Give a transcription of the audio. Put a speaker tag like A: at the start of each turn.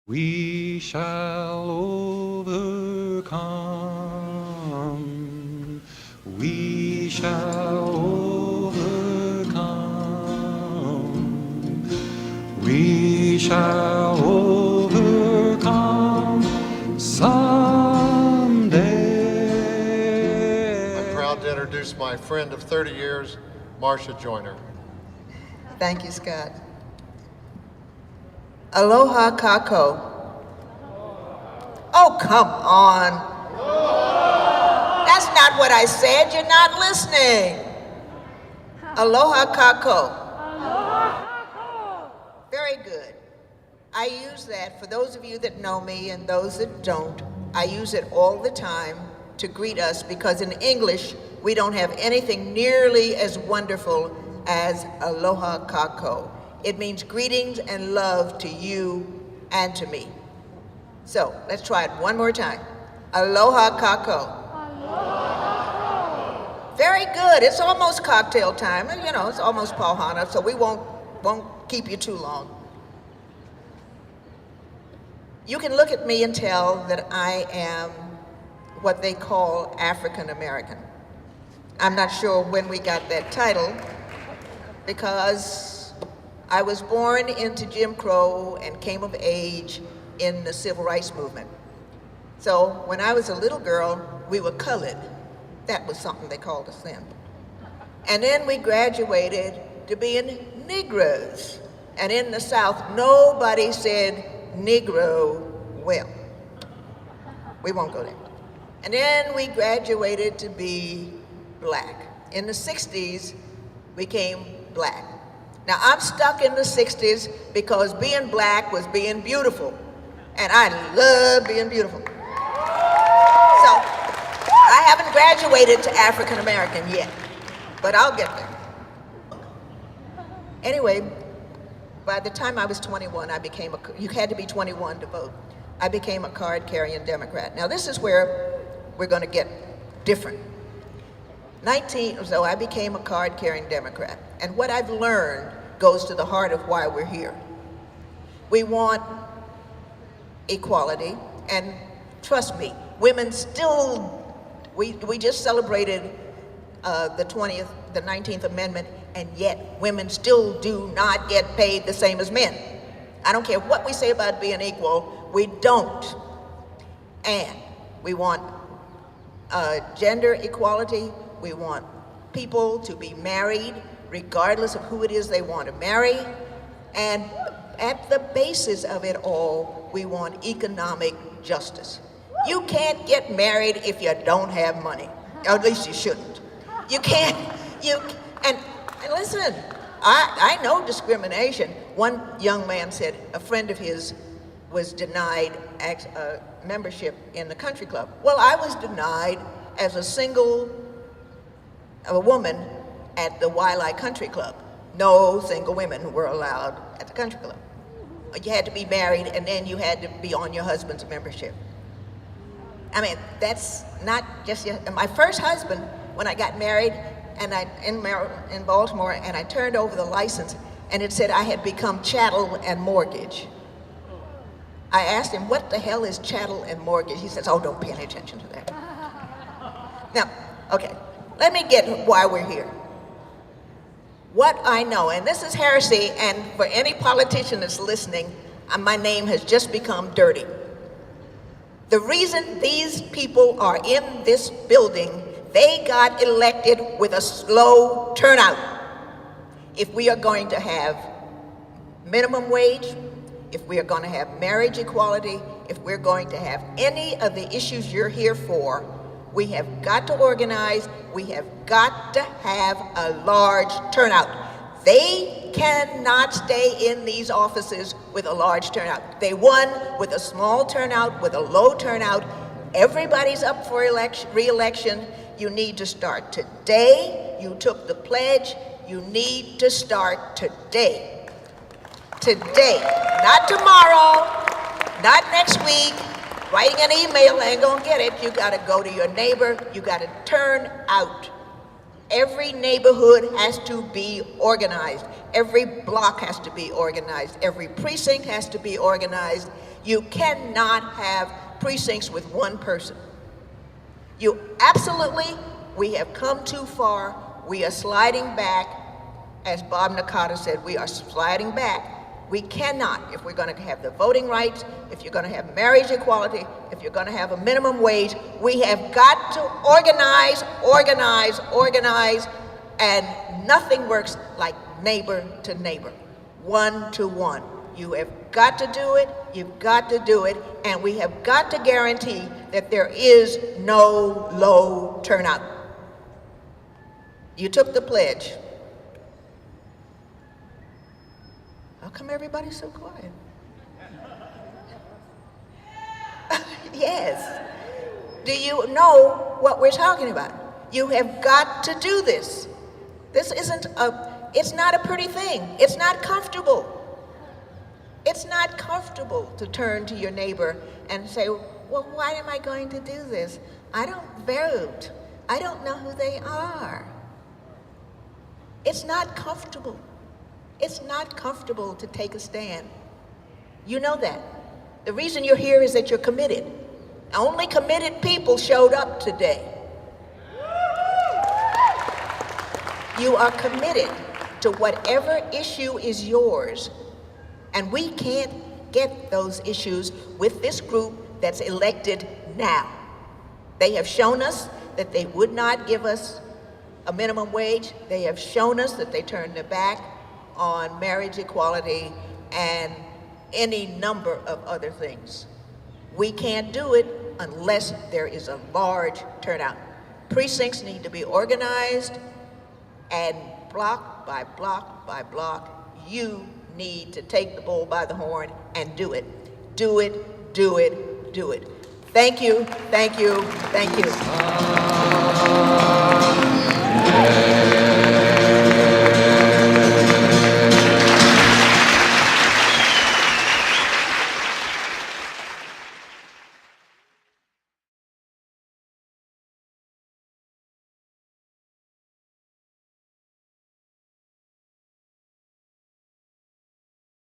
A: We shall overcome. We shall overcome. We shall overcome someday.
B: I'm proud to introduce my friend of 30 years, Marsha Joyner.
C: Thank you, Scott. Aloha kako. Oh, come on. That's not what I said. You're not listening. Aloha kako. Very good. I use that for those of you that know me and those that don't. I use it all the time to greet us because in English, we don't have anything nearly as wonderful as aloha kako. It means greetings and love to you and to me. So let's try it one more time. Aloha kako. Aloha. Very good. It's almost cocktail time. You know, it's almost pauhana, so we won't keep you too long. You can look at me and tell that I am what they call African American. I'm not sure when we got that title because I was born into Jim Crow and came of age in the civil rights movement. So when I was a little girl, we were colored. That was something they called us then. And then we graduated to being Negroes. And in the South, nobody said Negro well. We won't go there. And then we graduated to be black. In the 60s, we became black. Now, I'm stuck in the 60s because being black was being beautiful. And I love being beautiful. So, I haven't graduated to African American yet, but I'll get there. Anyway, by the time I was 21, you had to be 21 to vote. I became a card-carrying Democrat. Now, this is where we're going to get different. 19 or so, I became a card-carrying Democrat. And what I've learned goes to the heart of why we're here. We want equality, and trust me, women still, we just celebrated the 19th Amendment, and yet women still do not get paid the same as men. I don't care what we say about being equal, we don't. And we want gender equality, we want people to be married regardless of who it is they want to marry. And at the basis of it all, we want economic justice. You can't get married if you don't have money, or at least you shouldn't. You can't, and listen, I know discrimination. One young man said a friend of his was denied membership in the country club. Well, I was denied as a woman at the Waialae Country Club. No single women were allowed at the country club. You had to be married, and then you had to be on your husband's membership. I mean, that's not just my first husband, when I got married, and in Baltimore, and I turned over the license, and it said I had become chattel and mortgage. I asked him, what the hell is chattel and mortgage? He says, oh, don't pay any attention to that. Now, okay, let me get why we're here. What I know, and this is heresy, and for any politician that's listening, my name has just become dirty. The reason these people are in this building, they got elected with a slow turnout. If we are going to have minimum wage, if we are going to have marriage equality, if we're going to have any of the issues you're here for, we have got to organize, we have got to have a large turnout. They cannot stay in these offices with a large turnout. They won with a small turnout, with a low turnout. Everybody's up for re-election. You need to start today. You took the pledge. You need to start today. Today, not tomorrow, not next week. Writing an email ain't gonna get it. You gotta go to your neighbor. You gotta turn out. Every neighborhood has to be organized. Every block has to be organized. Every precinct has to be organized. You cannot have precincts with one person. You absolutely, we have come too far. We are sliding back. As Bob Nakata said, we are sliding back. We cannot, if we're going to have the voting rights, if you're going to have marriage equality, if you're going to have a minimum wage, we have got to organize, organize, organize, and nothing works like neighbor to neighbor, one to one. You have got to do it, you've got to do it, and we have got to guarantee that there is no low turnout. You took the pledge. How come everybody's so quiet? Yes. Do you know what we're talking about? You have got to do this. This it's not a pretty thing. It's not comfortable. It's not comfortable to turn to your neighbor and say, well, why am I going to do this? I don't vote. I don't know who they are. It's not comfortable. It's not comfortable to take a stand. You know that. The reason you're here is that you're committed. Only committed people showed up today. You are committed to whatever issue is yours. And we can't get those issues with this group that's elected now. They have shown us that they would not give us a minimum wage. They have shown us that they turned their back on marriage equality and any number of other things. We can't do it unless there is a large turnout. Precincts need to be organized, and block by block by block, you need to take the bull by the horn and do it. Do it, do it, do it. Thank you, thank you, thank you.